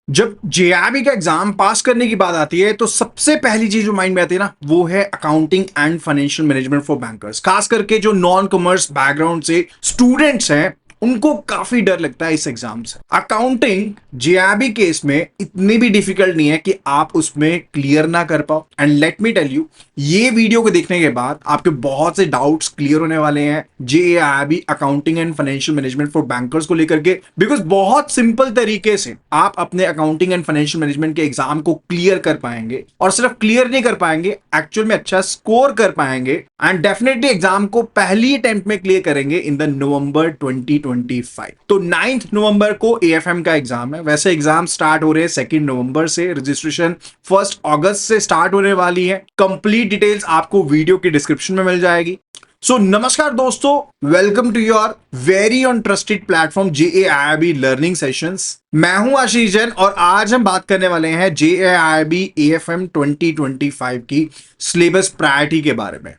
जब जेआरबी का एग्जाम पास करने की बात आती है तो सबसे पहली चीज जो माइंड में आती है ना वो है accounting and financial management for bankers. खास करके जो नॉन कॉमर्स बैकग्राउंड से स्टूडेंट्स हैं उनको काफी डर लगता है इस एग्जाम से। अकाउंटिंग जेआरबी केस में इतनी भी डिफिकल्ट नहीं है कि आप उसमें क्लियर ना कर पाओ। And let me tell you, ये वीडियो को देखने के बाद आपके बहुत से डाउट्स क्लियर होने वाले हैं जेआरबी accounting and financial management for bankers को लेकर के। बिकॉज बहुत सिंपल तरीके से आप अपने अकाउंटिंग एंड फाइनेंशियल मैनेजमेंट के एग्जाम को क्लियर कर पाएंगे, और सिर्फ क्लियर नहीं कर पाएंगे, एक्चुअल में अच्छा स्कोर कर पाएंगे एंड डेफिनेटली एग्जाम को पहली अटेम्प्ट में क्लियर करेंगे इन द नवंबर 2025। तो 9 नवंबर को एएफएम का एग्जाम है। वैसे एग्जाम स्टार्ट हो रहे हैं 2 नवंबर से, रजिस्ट्रेशन 1 अगस्त से स्टार्ट होने वाली है। कंप्लीट डिटेल्स आपको वीडियो के डिस्क्रिप्शन में मिल जाएगी। सो नमस्कार दोस्तों, welcome to your very own trusted platform JAIIB learning sessions. मैं हूं आशीष जैन और आज हम बात करने वाले हैं जेएआईबी एएफएम 2025 की सिलेबस प्रायोरिटी के बारे में।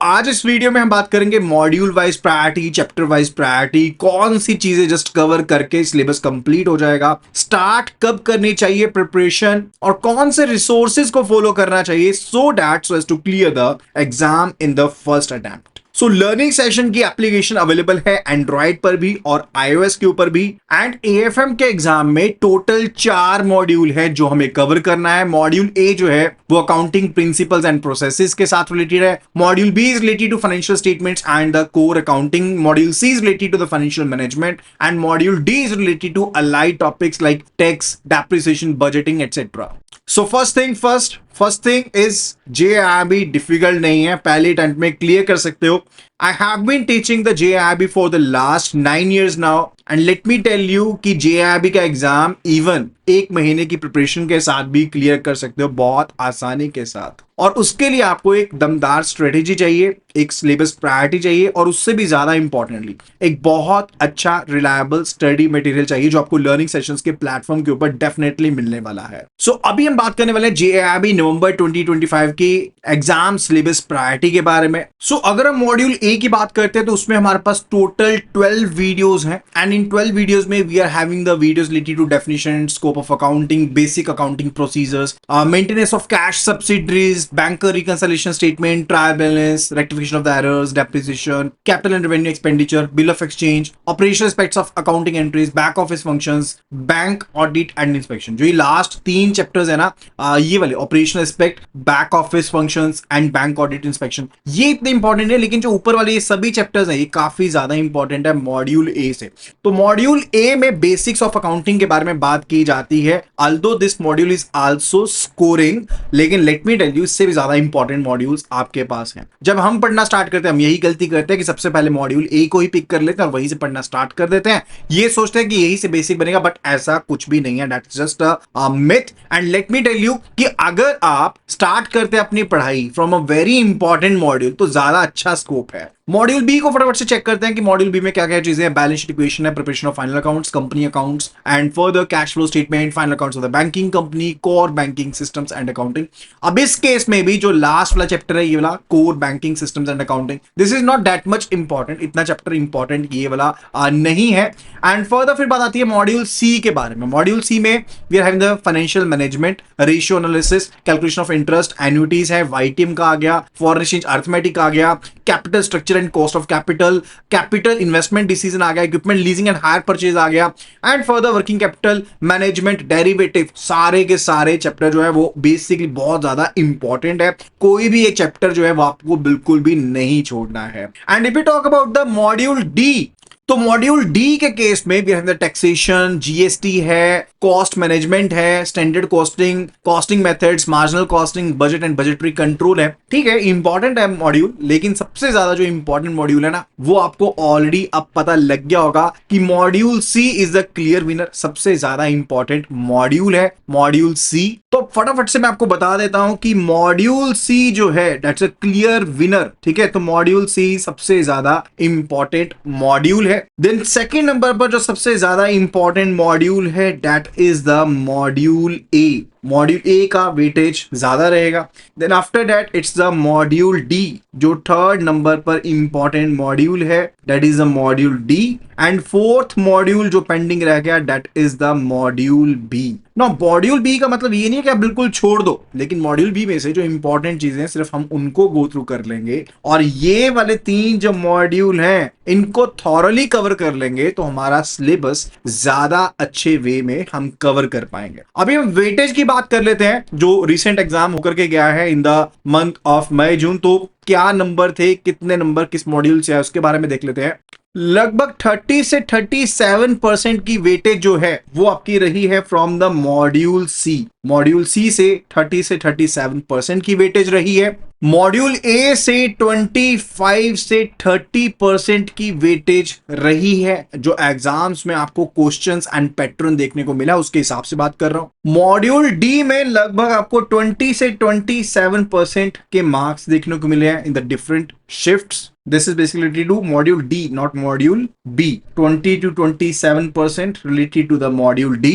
आज इस वीडियो में हम बात करेंगे module wise priority, chapter wise priority, कौन सी चीजें जस्ट कवर करके सिलेबस कंप्लीट हो जाएगा, स्टार्ट कब करनी चाहिए प्रिपरेशन, और कौन से रिसोर्सेज को फॉलो करना चाहिए so as to clear the exam in the first attempt. Learning session की एप्लीकेशन अवेलेबल है एंड्रॉइड पर भी और iOS के ऊपर भी। एंड एएफएम के एग्जाम में टोटल 4 मॉड्यूल है जो हमें कवर करना है। मॉड्यूल ए जो है वो अकाउंटिंग प्रिंसिपल्स एंड प्रोसेसेस के साथ रिलेटेड है। Module B is related to financial statements and the core accounting. Module C is related to the financial management and module D is related to allied topics like tax, depreciation, budgeting etcetera. First thing is JRB difficult नहीं है, पहले attempt में clear कर सकते हो। I have been teaching the JRB for the last 9 years now and let me tell you कि JRB का exam even 1 महीने की प्रिपरेशन के साथ भी क्लियर कर सकते हो बहुत आसानी के साथ। और उसके लिए आपको एक दमदार स्ट्रेटेजी चाहिए, एक सिलेबस प्रायोरिटी चाहिए, और उससे भी ज्यादा इंपॉर्टेंटली एक बहुत अच्छा रिलायबल स्टडी मटेरियल चाहिए जो आपको लर्निंग सेशंस के प्लेटफॉर्म के ऊपर डेफिनेटली मिलने वाला है। अभी हम बात करने वाले हैं जेआरबी नवंबर 2025 की एग्जाम सिलेबस प्रायोरिटी के बारे में। अगर हम मॉड्यूल ए की बात करते हैं तो उसमें हमारे पास टोटल 12 वीडियोस हैं एंड इन 12 वीडियोस में we are having the videos related to definition, scope of accounting, basic accounting procedures, maintenance of cash subsidiaries, banker reconciliation statement, trial balance, rectification of the errors, depreciation, capital and revenue expenditure, bill of exchange, operational aspects of accounting entries, back office functions, bank audit and inspection। जो ये last 3 chapters है ना, ये वाले operational aspect, back office functions and bank audit inspection, ये इतने important है। लेकिन जो ऊपर वाले ये सभी चैप्टर्स हैं ये काफी ज्यादा इंपॉर्टेंट है मॉड्यूल ए से। तो मॉड्यूल ए में बेसिक्स ऑफ अकाउंटिंग के बारे में बात की जाती है। Although this module is also scoring, लेकिन लेट मी टेल यू इससे भी ज्यादा इंपॉर्टेंट मॉड्यूल्स आपके पास हैं। जब हम पढ़ना स्टार्ट करते हैं हम यही गलती करते हैं कि सबसे पहले मॉड्यूल ए को ही पिक कर लेते हैं और वहीं से पढ़ना स्टार्ट कर देते हैं। ये सोचते हैं कि यही से बेसिक बनेगा, बट ऐसा कुछ भी नहीं है। That's just a myth. And let me tell you कि अगर आप स्टार्ट करते हैं अपनी पढ़ाई from a very important module तो ज्यादा अच्छा स्कोप है। मॉड्यूल बी को फटाफट से चेक करते हैं कि मॉड्यूल बी में क्या क्या चीजें हैं। बैलेंस शीट इक्वेशन है, preparation of final accounts, company accounts and further cash flow statement, final accounts of the banking company, core banking systems and accounting. अब इस केस में भी जो लास्ट वाला चैप्टर है ये वाला core banking systems and accounting, this is not that much important, इतना चैप्टर इंपॉर्टेंट ये वाला नहीं है। एंड फर्दर फिर बात आती है मॉड्यूल सी के बारे में। मॉड्यूल सी में we are having the financial management, ratio analysis, calculation of interest, annuities है, वाईटीएम का आ गया, फॉरेन एक्सचेंज अर्थमेटिक आ गया, capital structure and cost of capital investment decision आ गया, equipment leasing and hire purchase आ गया, and further working capital management, derivative, सारे के सारे चैप्टर जो है वो बेसिकली बहुत ज्यादा इंपॉर्टेंट है। कोई भी एक चैप्टर जो है वो आपको बिल्कुल भी नहीं छोड़ना है। And if we talk about the module D, तो मॉड्यूल डी के केस में we have the taxation, GST है, कॉस्ट मैनेजमेंट है, standard costing, costing methods, marginal costing, budget and budgetary control है। ठीक है, इंपॉर्टेंट है मॉड्यूल, लेकिन सबसे ज्यादा जो इंपॉर्टेंट मॉड्यूल है ना वो आपको ऑलरेडी अब पता लग गया होगा कि module C is the clear winner. सबसे ज्यादा इंपॉर्टेंट मॉड्यूल है मॉड्यूल सी। तो फटाफट से मैं आपको बता देता हूं कि मॉड्यूल सी जो है दैट्स अ क्लियर विनर। ठीक है, तो मॉड्यूल सी सबसे ज्यादा इंपॉर्टेंट मॉड्यूल है। देन सेकंड नंबर पर जो सबसे ज्यादा इंपॉर्टेंट मॉड्यूल है that is the module A. Module A का वेटेज ज्यादा रहेगा। Then after that it's the module D, जो थर्ड नंबर पर इंपॉर्टेंट मॉड्यूल है, that is the module D. And fourth module जो पेंडिंग रह गया, that is the module B. ना मॉड्यूल बी का मतलब ये नहीं है कि आप बिल्कुल छोड़ दो, लेकिन मॉड्यूल बी में से जो इंपॉर्टेंट चीजें हैं सिर्फ हम उनको गो थ्रू कर लेंगे, और ये वाले 3 जो मॉड्यूल हैं इनको थॉरली कवर कर लेंगे तो हमारा सिलेबस ज्यादा अच्छे वे में हम कवर कर पाएंगे। अभी हम वेटेज की बात कर लेते हैं, जो रिसेंट एग्जाम होकर के गया है in the month of May June. तो क्या नंबर थे, कितने नंबर किस मॉड्यूल से है, उसके बारे में देख लेते हैं। लगभग 30 से 37% की वेटेज जो है वो आपकी रही है from the module C. Module C से 30 से 37% की वेटेज रही है। मॉड्यूल ए से 25 से 30% की वेटेज रही है, जो एग्जाम्स में आपको क्वेश्चंस एंड पैटर्न देखने को मिला उसके हिसाब से बात कर रहा हूं। मॉड्यूल डी में लगभग आपको 20 से 27% के मार्क्स देखने को मिले हैं in the different shifts. This is basically related to module D, not module B. 20 to 27% related to the module D,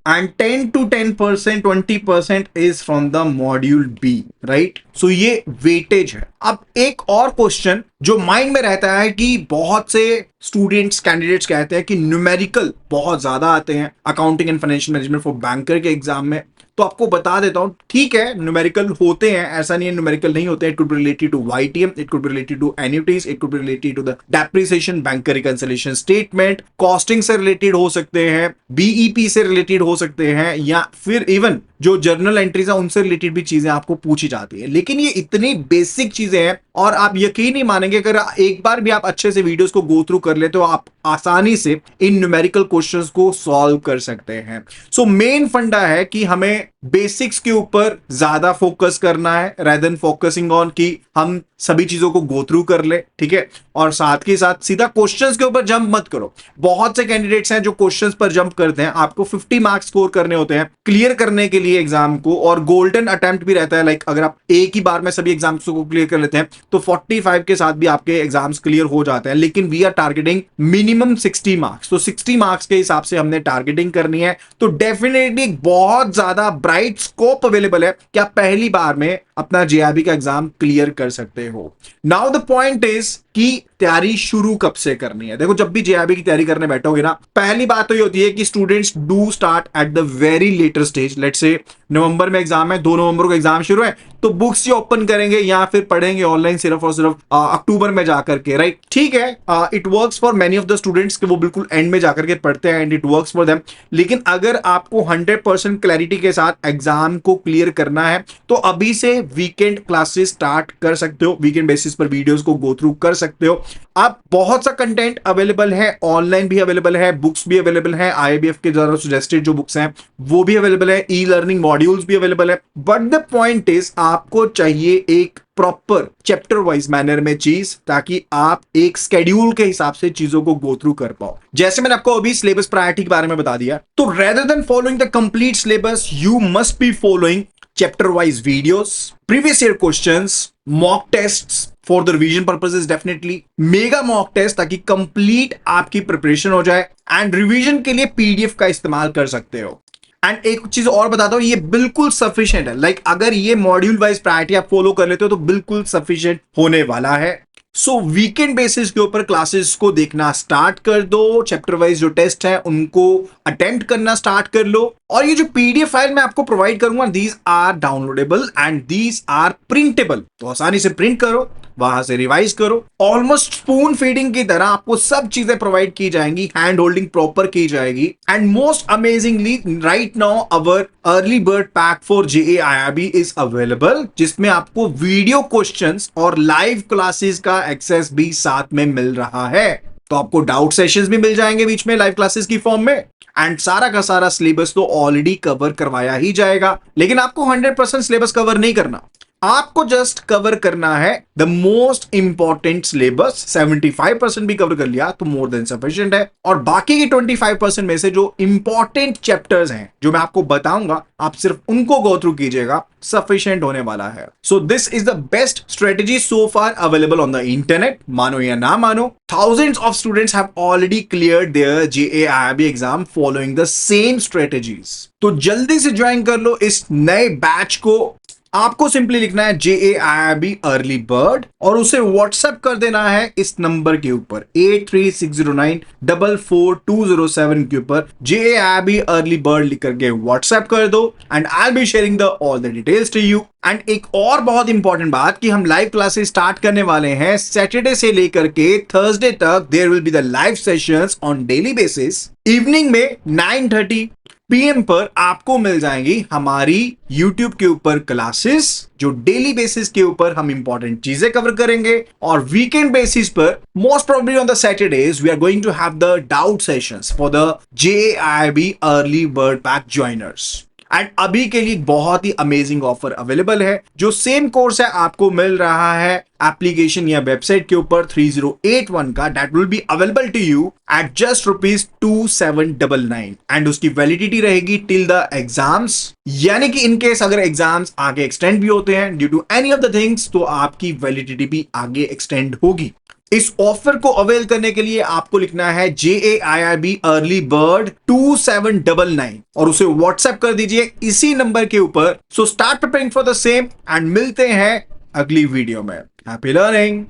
and 10 to 10%, 20% is from the module B, right? So ये वेटेज है। अब एक और question जो mind में रहता है कि बहुत से स्टूडेंट्स कैंडिडेट्स कहते हैं कि न्यूमेरिकल बहुत ज्यादा आते हैं accounting and financial management for banker के एग्जाम में। तो आपको बता देता हूं, ठीक है न्यूमेरिकल होते हैं, ऐसा नहीं है न्यूमेरिकल नहीं होते। It could be related to YTM, it could be related to annuities, it could be related to the depreciation, bank reconciliation statement, costing से रिलेटेड हो सकते हैं, बीईपी से रिलेटेड हो सकते हैं, या फिर इवन जो जर्नल एंट्रीज है उनसे रिलेटेड भी चीजें आपको पूछी जाती है। लेकिन ये इतनी बेसिक चीजें हैं और आप यकीन नहीं मानेंगे, अगर एक बार भी आप अच्छे से वीडियोस को गो थ्रू कर ले तो आप आसानी से इन न्यूमेरिकल क्वेश्चंस को सॉल्व कर सकते हैं। सो मेन फंडा है कि हमें बेसिक्स के ऊपर ज्यादा फोकस करना है rather than फोकसिंग ऑन कि हम सभी चीजों को गो थ्रू कर ले, ठीक है। और साथ के साथ सीधा क्वेश्चंस के ऊपर जंप मत करो। बहुत से कैंडिडेट्स हैं जो क्वेश्चंस पर जंप करते हैं, आपको 50 मार्क्स स्कोर करने होते हैं क्लियर करने के लिए एग्जाम को, और गोल्डन अटेम्प्ट भी रहता है। लाइक अगर आप एक ही बार में सभी एग्जाम्स को क्लियर कर लेते हैं तो 45 के साथ भी आपके एग्जाम्स क्लियर हो जाते हैं। लेकिन we are targeting minimum 60 marks, तो 60 मार्क्स के हिसाब से हमने टारगेटिंग करनी है। तो डेफिनेटली बहुत ज्यादा ब्राइट स्कोप अवेलेबल है कि आप पहली बार में अपना जेआरबी का एग्जाम क्लियर कर सकते हो। नाउ द पॉइंट इज कि तैयारी शुरू कब से करनी है। देखो जब भी जेआरबी की तैयारी करने बैठोगे ना, पहली बात तो ये होती है कि students do start at the very later stage. Let's say November में एग्जाम है, 2 नवंबर को एग्जाम शुरू है, तो बुक्स ही ओपन करेंगे या फिर पढ़ेंगे ऑनलाइन सिर्फ और सिर्फ अक्टूबर में जाकर के, राइट। ठीक है, it works for many of the students कि वो बिल्कुल एंड में जाकर के पढ़ते हैं and it works for them. लेकिन अगर आपको 100% क्लैरिटी के साथ एग्जाम को क्लियर करना है तो अभी से वीकेंड क्लासेस स्टार्ट कर सकते हो, वीकेंड बेसिस पर वीडियोस को गो थ्रू कर सकते हो। अब बहुत सा कंटेंट अवेलेबल है, ऑनलाइन भी अवेलेबल है, बुक्स भी अवेलेबल है, आईआईबीएफ के द्वारा सजेस्टेड जो बुक्स हैं वो भी अवेलेबल है, ई लर्निंग मॉड्यूल्स भी अवेलेबल है। बट द पॉइंट इज आपको चाहिए एक प्रॉपर चैप्टर वाइज मैनर में चीज, ताकि आप एक स्केड्यूल के हिसाब से चीजों को गो थ्रू कर पाओ। जैसे मैंने आपको अभी सिलेबस प्रायोरिटी के बारे में बता दिया, तो rather than following the complete syllabus you must be following chapter wise videos, previous year questions, mock tests for the revision purposes, definitely mega mock test ताकि कंप्लीट आपकी प्रिपरेशन हो जाए, एंड रिवीजन के लिए पीडीएफ का इस्तेमाल कर सकते हो। एंड एक चीज और बताता हूं, ये बिल्कुल सफिशिएंट है। लाइक अगर ये मॉड्यूल वाइज प्रायोरिटी आप फॉलो कर लेते हो तो बिल्कुल सफिशिएंट होने वाला है। सो वीकेंड बेसिस के ऊपर क्लासेस को देखना स्टार्ट कर दो, चैप्टर वाइज जो टेस्ट है उनको अटेम्प्ट करना स्टार्ट कर लो, और ये जो पीडीएफ फाइल मैं आपको प्रोवाइड करूंगा, these are downloadable and these are printable. तो आसानी से प्रिंट करो, वहां से रिवाइज करो। ऑलमोस्ट स्पून फीडिंग की तरह आपको सब चीजें प्रोवाइड की जाएंगी, हैंड होल्डिंग प्रॉपर की जाएगी। And most amazingly right now our early bird pack for JAIIB is available, जिसमें आपको वीडियो क्वेश्चंस और लाइव क्लासेस का एक्सेस भी साथ में मिल रहा है। तो आपको डाउट सेशंस भी मिल जाएंगे बीच में लाइव क्लासेस की फॉर्म में, एंड सारा का सारा सिलेबस तो ऑलरेडी कवर करवाया ही जाएगा। लेकिन आपको 100% सिलेबस कवर नहीं करना, आपको जस्ट कवर करना है द मोस्ट इंपॉर्टेंट सिलेबस। 75% भी कवर कर लिया तो मोर देन सफिशिएंट है, और बाकी की 25% में से जो इंपॉर्टेंट चैप्टर्स हैं जो मैं आपको बताऊंगा, आप सिर्फ उनको गो थ्रू कीजिएगा, सफिशिएंट होने वाला है। So this is the best strategy so far available on the internet. मानो या ना मानो, thousands of students have already cleared their JAIIB exam following the same strategies। तो जल्दी से ज्वाइन कर लो इस नए बैच को। आपको सिंपली लिखना है JAIIB अर्ली बर्ड और उसे व्हाट्सएप कर देना है इस नंबर के ऊपर 8360944207 के ऊपर JAIIB अर्ली बर्ड लिख करके व्हाट्सएप कर दो, and I be sharing the all the details to you. And एक और बहुत इंपॉर्टेंट बात कि हम लाइव क्लासेस स्टार्ट करने वाले हैं सैटरडे से लेकर के थर्सडे तक। There will be the live sessions on daily basis. Evening में 9:30 PM पर आपको मिल जाएंगी हमारी YouTube के ऊपर क्लासेस, जो डेली बेसिस के ऊपर हम इंपॉर्टेंट चीजें कवर करेंगे, और वीकेंड बेसिस पर most probably on the Saturdays we are going to have the doubt sessions for the JAIIB early bird pack joiners. And अभी के लिए बहुत ही अमेजिंग ऑफर अवेलेबल है। जो सेम कोर्स है आपको मिल रहा है एप्लीकेशन या वेबसाइट के ऊपर 3081 का, that will be available to you at just ₹2799, and उसकी वैलिडिटी रहेगी टिल द एग्जाम्स। यानी कि इनकेस अगर एग्जाम्स आगे एक्सटेंड भी होते हैं due to any of the things, तो आपकी वैलिडिटी भी आगे एक्सटेंड होगी। इस ऑफर को अवेल करने के लिए आपको लिखना है JAIIB अर्ली बर्ड 2799 और उसे व्हाट्सएप कर दीजिए इसी नंबर के ऊपर। So start preparing for the same, and मिलते हैं अगली वीडियो में। Happy learning.